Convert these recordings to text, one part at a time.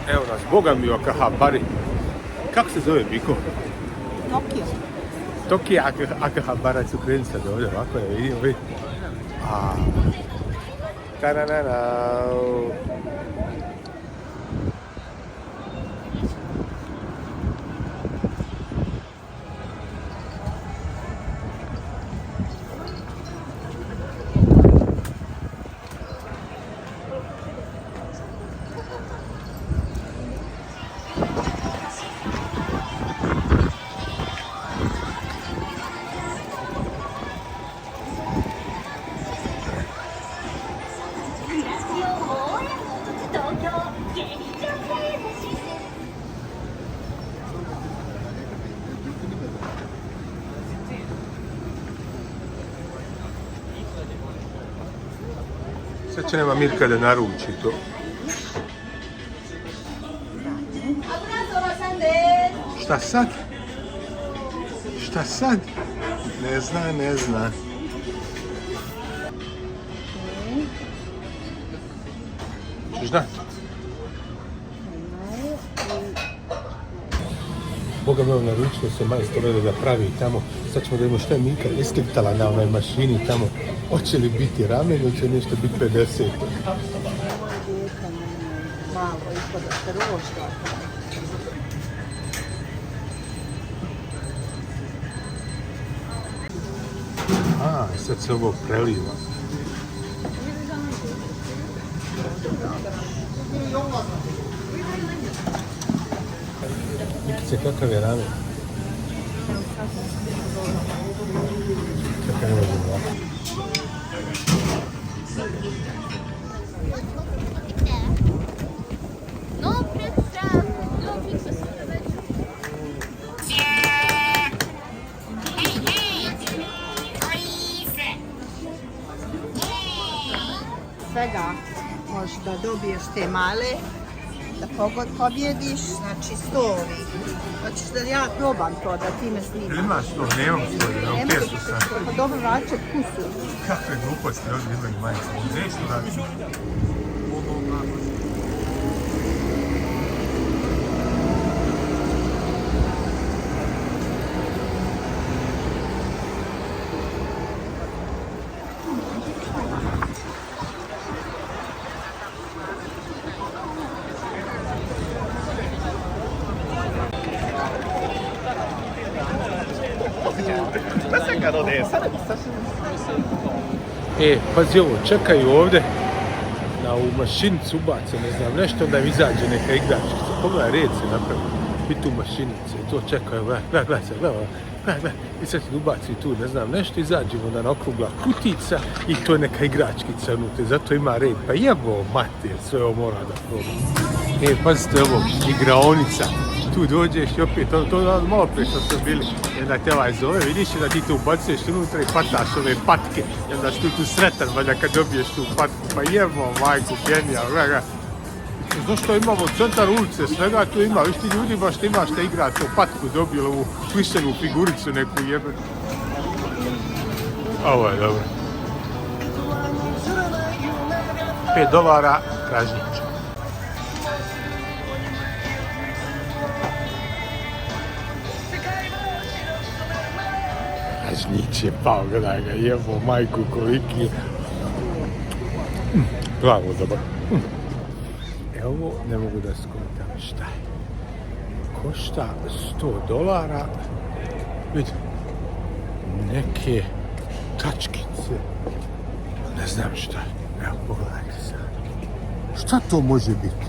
Evo nas, Boga mi Akahabari. Kako se zove Biko? Tokio. Tokio Akahabara ću krenuti sad ovdje, ovako da vidimo. Ta-na-na-na. Sad će nema Mirka da naruči to. Šta sad? Šta sad? Ne zna. Češ da? Boga me naručio se majstor da pravi tamo. Sad ćemo da imamo šta je Mika iskriptala na onoj mašini tamo. Hoće li biti ramen ili će nešto biti 50? Malo ispod rošta. Sad se ovo preliva. Mikice, kakav je ramen? Čekaj, ne možemo ovako. Svega možeš da dobiješ te male, da pobjediš, znači 100 ovih. Hoćeš da ja probam to, da ti me snimaš. Imaš to, nemam svoje, ok su sad. Pa dobro vraćat kusu. Kakve gluposti ovdje imaju majice, gdje su raditi? Pazi ovo, čekaju ovdje na ovu mašinicu ubace, ne znam, nešto, onda im izađe neka igračkica. Pogledaj, red se napravi, biti u mašinice i to čekaju, gledaj, i sad se ubaci tu, ne znam, nešto, izađe onda na okrugla kutica i to je neka igračkica unutra, zato ima red. Pa jebo, mater, sve ovo mora da probam. Pazite ovo, igraonica. Tu dođeš i opet, to malo prije što smo bili, onda te ovaj zove, vidiš da ti to ubacuješ unutra i pataš ove patke, i onda si tu sretan, valjda kad dobiješ tu patku, pa jebo, majku, genijal, gledaj. Znaš što imamo centar ulice, svega tu ima, viš ti ljudi baš ti imaš da igra to patku, dobili ovu slišenu figuricu neku jebe. Ovo je dobro. $5 tražnič. Tražnič je pao, gledaj ga, jebo majku koliki je. Glavo dobro. Ovo ne mogu da skontam šta je. Košta $100. Vidi, neke tačkice. Ne znam šta je. Evo, pogledajte sad. Šta to može biti?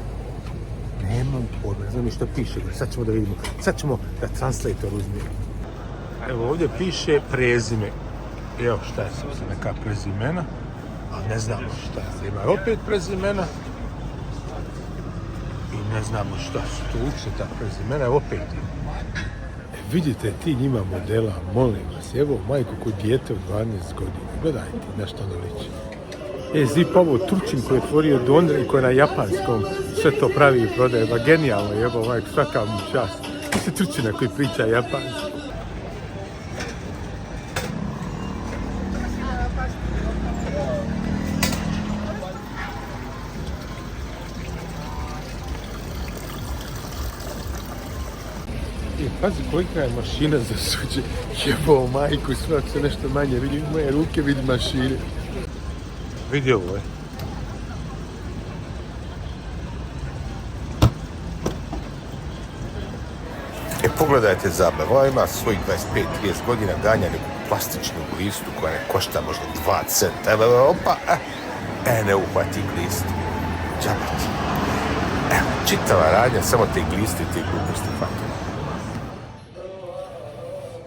Nemam pojma, ne znam ni šta piše. Sad ćemo da vidimo. Sad ćemo da translator uzmemo. Evo ovdje piše prezime. Evo šta je sad neka prezimena. Ali ne znamo šta je. Ima opet prezimena. I ne znamo šta su to uopće ta prezimena. Evo opet ima. Vidite ti njima modela, molim vas. Evo majku kod dijete od 12 godina. Gledajte na što ono liči. Zipa ovo Turčin koji je otvorio Dondre i koji je na japanskom sve to pravi i prodaje. Ba genijalno je, evo majku, svaka mu čast. I se Turčina koji priča japanski. Pazi kolika je mašina za suđe. Jebao majku, svak se nešto manje vidi. Moje ruke vidi mašine. Vidi ovo je. Pogledajte zabavu, ova ima svojih 25-30 godina, ganja neku plastičnu glistu koja ne košta možda 2 centa. Evo, opa, ne uhvati glistu. Džabat. Evo, čitava radnja, samo te gliste i te gluposti hvatila.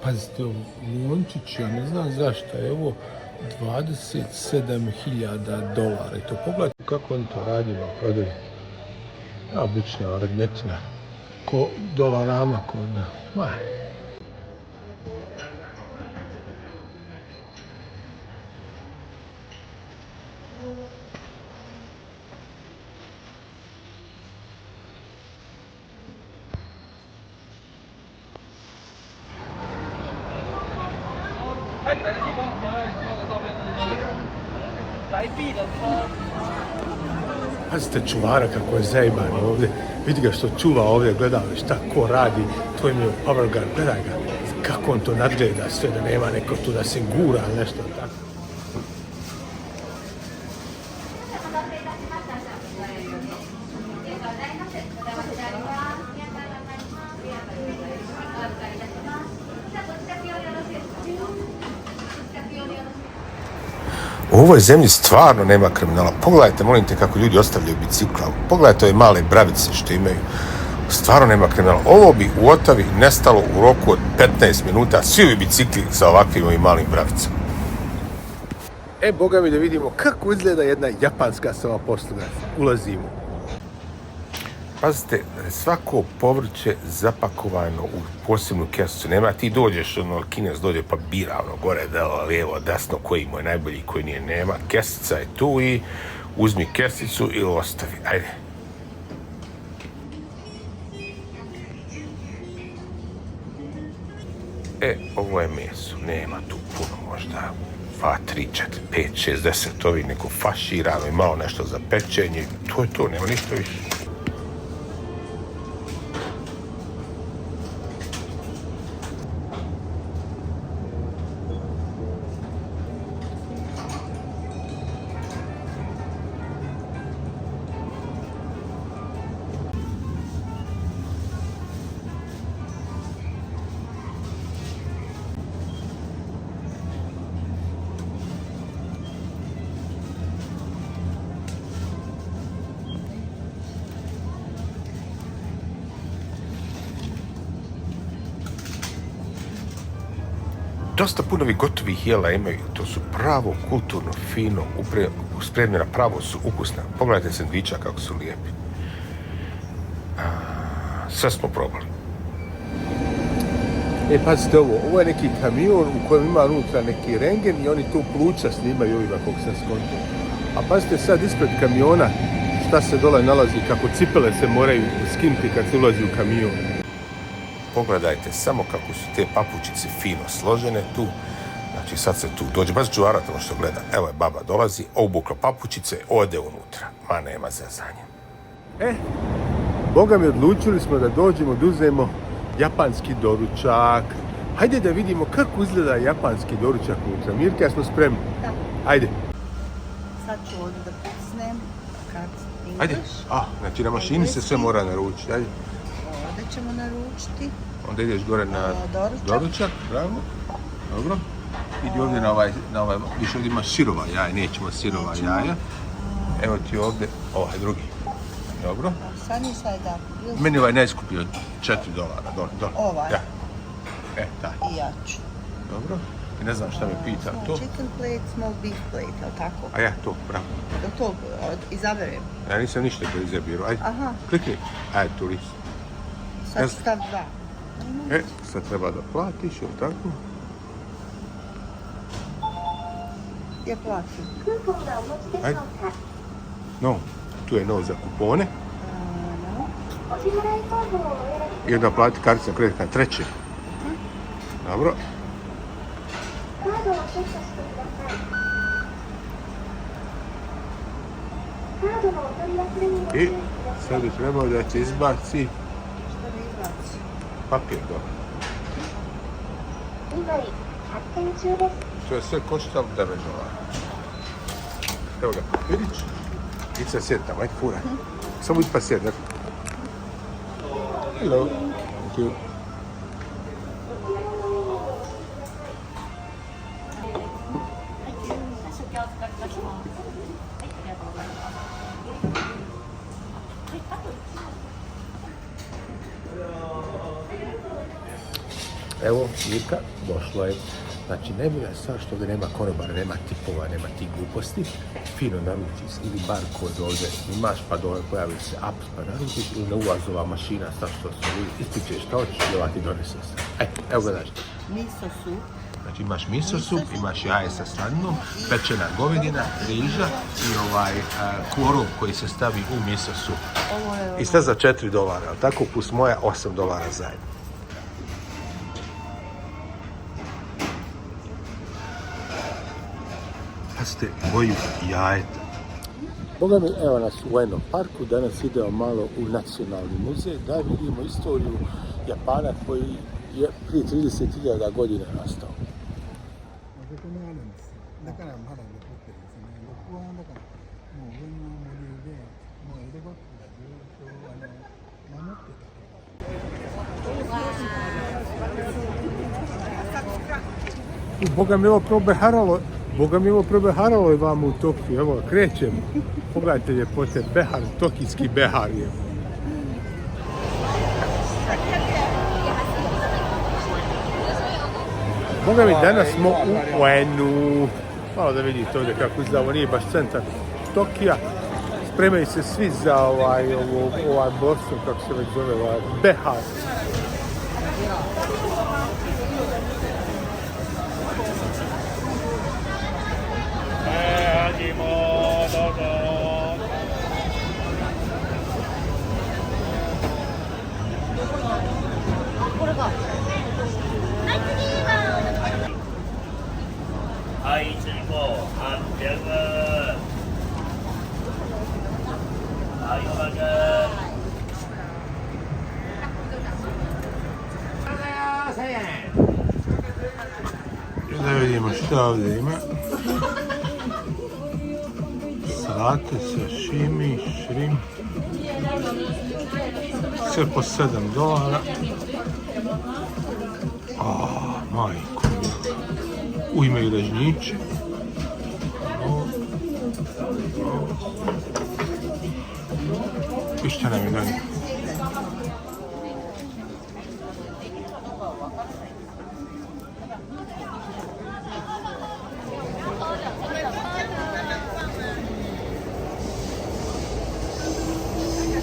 Pazite ovo, Lončić, ja ne znam zašto je ovo $27.000 i to pogledajte kako on to radimo, prodaju. Obična radnjetina, ko dolarama kod nas. Pazite čuvara kako je zajeban ovdje. Vidi ga što čuva ovdje, gleda šta ko radi. To im je povrgar, gledaj ga. Kako on to nadgleda sve, da nema neko tu da se gura, nešto tako. U ovoj zemlji stvarno nema kriminala. Pogledajte, molim te, kako ljudi ostavljaju bicikla. Pogledajte ove male bravice što imaju. Stvarno nema kriminala. Ovo bi u Otavi nestalo u roku od 15 minuta. Svi ovi bicikli sa ovakvim i malim bravicama. Boga mi da vidimo kako izgleda jedna japanska samoposluga. Ulazimo. Pazite, svako povrće zapakovano u posebnu kesicu. Nema, ti dođeš, Kinez dođe pa bira gore, lijevo, desno, koji mu je najbolji, koji nije. Nema, kesica je tu i uzmi kesicu i ostavi. Ajde. Ovo je meso. Nema tu puno, možda 2, 3, 4, 5, 6, 10 ovi, neko faširano i malo nešto za pečenje. To je to, nema ništa više. Dosta puno ovih gotovih jela imaju, to su pravo kulturno, fino, spremljena, pravo su ukusna. Pogledajte sendviča kako su lijepi. Sve smo probali. Pazite ovo je neki kamion u kojem ima unutra neki rengen i oni tu pluća snimaju ovima kako sam skontio. A pazite sad ispred kamiona šta se dole nalazi, kako cipele se moraju skinuti kad se ulazi u kamion. Pogledajte samo kako su te papučice fino složene tu. Znači sad se tu dođe, baš čuvara tamo što gleda. Evo je baba dolazi, obukla papučice, ode unutra. Ma nema zezanja. Boga mi, odlučili smo da dođemo, da uzmemo japanski doručak. Hajde da vidimo kako izgleda japanski doručak unutra. Mirka, smo spremni? Da. Ajde. Sad ću ovdje da pucnem. Kad Ajde. Znači na mašini se sve mora naručiti. Ajde. Ovdje ćemo naručiti. Onda ideš gore na doručak. Bravo. Dobro. Idi ovdje na ovaj, više ovdje imaš sirova jaja, nećemo sirova jaja. Evo ti ovdje, ovaj drugi. Dobro. Sad nisam da. Meni ovaj najskuplji od $4. Ovaj? Ja. Taj. I ja ću. Dobro. I ne znam šta me pita to. Chicken plate, small beef plate, ali tako? A ja, to, bravo. Da to izaberem? Ja nisam ništa to izabirao. Ajde, Aha. klikni. Ajde, tu list. Sad stav 2. Sad treba da platiš, ili tako? Gdje platim? Ajde. No, tu je no za kupone. I onda plati karticom kreditka treće. Dobro. I sad bi trebao da će izbaci papir, dobro. To je sve koštalo $9. Evo ga, vidiš? Idi se sjeti tamo, ajde furaj. Samo idi pa sjeti. Hello. Thank you. Evo, Mirka, došlo je. Znači, ne bi sad što ovdje nema konobara, nema tipova, nema tih gluposti. Fino naručiš ili barkod ovdje imaš, pa dole pojavi se apps, pa naručiš ili na ulazova mašina, sad što su ističeš šta hoćeš i ova ti donese sve. Evo ga znači. Miso sup. Znači imaš miso sup, imaš jaje sa slaninom, pečena govedina, riža i kvorov koji se stavi u miso sup. I sve za $4, ali tako plus moja $8 zajedno. Pazite, boju jajeta. Boga mi, evo nas u Ueno parku, danas idemo malo u nacionalni muzej da vidimo istoriju Japana koji je prije 30.000 godina nastao. Boga mi ovo probeharalo je vamo u Tokiju, evo krećemo. Pogledajte ljepote, behar, tokijski behar je. Boga mi, danas smo u Uenu. Malo da vidite ovdje kako izgleda, ovo nije baš centar Tokija. Spremaju se svi za ovaj Boston, kako se već zove, behar. Da vidimo šta ovdje ima. Salate, sashimi, shrimp. Sve po $7. Majko. Imaju režnjiće. I šta nam je dalje?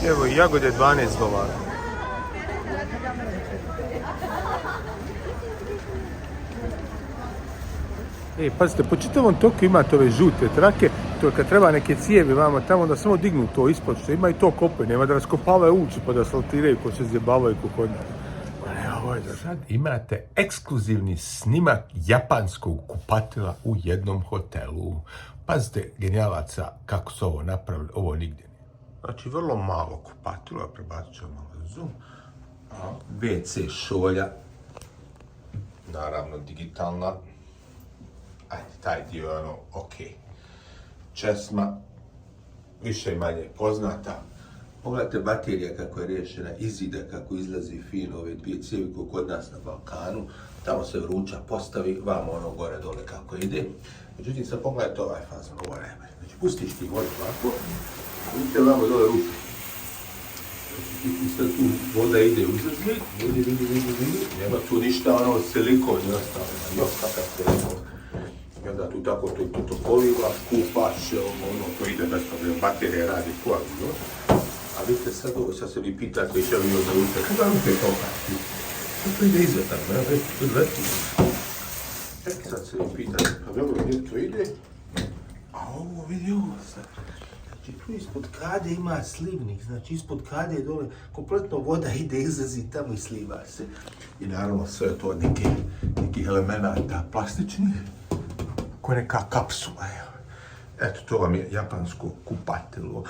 Evo i jagode $12. Pazite, po čitavom toku imate ove žute trake, to kad treba neke cijevi vamo tamo da samo dignu to ispod što ima i to kopaju, nema da raskopavaju uči pa da asfaltiraju ko se zjebavaju ko kod nas. Sad imate ekskluzivni snimak japanskog kupatila u jednom hotelu. Pazite, genijalaca, kako su ovo napravili, ovo nigdje nije. Znači, vrlo malo kupatilo, ja prebacit ću malo zoom. WC šolja, naravno digitalna. Ajde, taj dio je okej. Česma, više i manje poznata. Pogledajte baterija kako je riješena, izida kako izlazi fino, ove dvije cijevi koje kod nas na Balkanu. Tamo se vruća postavi, vamo ono gore dole kako ide. Međutim, sad pogledajte ovaj fazon, ovo nema. Znači, pustiš ti vodu ovako, vidite vamo dole ruke. I sad tu voda ide uzaznik, vidi, nema tu ništa ono silikon i ostalo, još kakav silikon. I onda tu tako to poliva, kupaš, ono to ide bez problema, baterija radi koalično. A vidite sad ovo, sad se vi pitate i što vi onda ruke, kada ruke to kači? To ide izvetak, ne, već tu leti. Čekaj, sad se vi pitate, pa dobro, gdje to ide? A ovo, vidi ovo sad. Znači, tu ispod kade ima slivnik, znači ispod kade je dole, kompletno voda ide, izlazi tamo i sliva se. I naravno sve to neki elemenata plastičnih, koja je neka kapsula, evo. Eto, to vam je japansko kupatilo.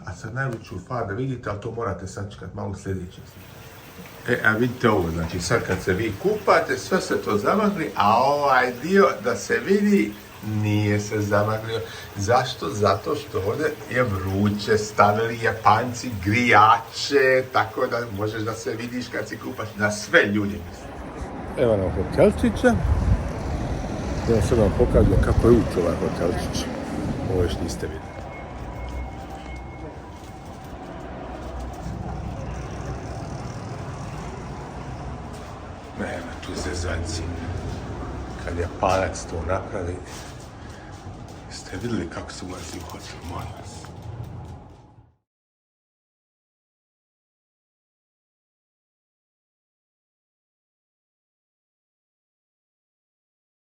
A sad najveću far da vidite, ali to morate sačekati malo sljedeće slike. A vidite ovo, znači sad kad se vi kupate, sve se to zamagli, a ovaj dio da se vidi, nije se zamaglio. Zašto? Zato što ovdje je vruće, stavili Japanci grijače, tako da možeš da se vidiš kad si kupaš, da sve ljudi misle. Evo nam hotelčića. Ja sad vam pokažem kako je ući ovaj hotelčić. Ovo još niste vidjeli. Nema tu zezanci. Kad Japanac to napravi, ste vidjeli kako se ulazi u hotel, molim vas.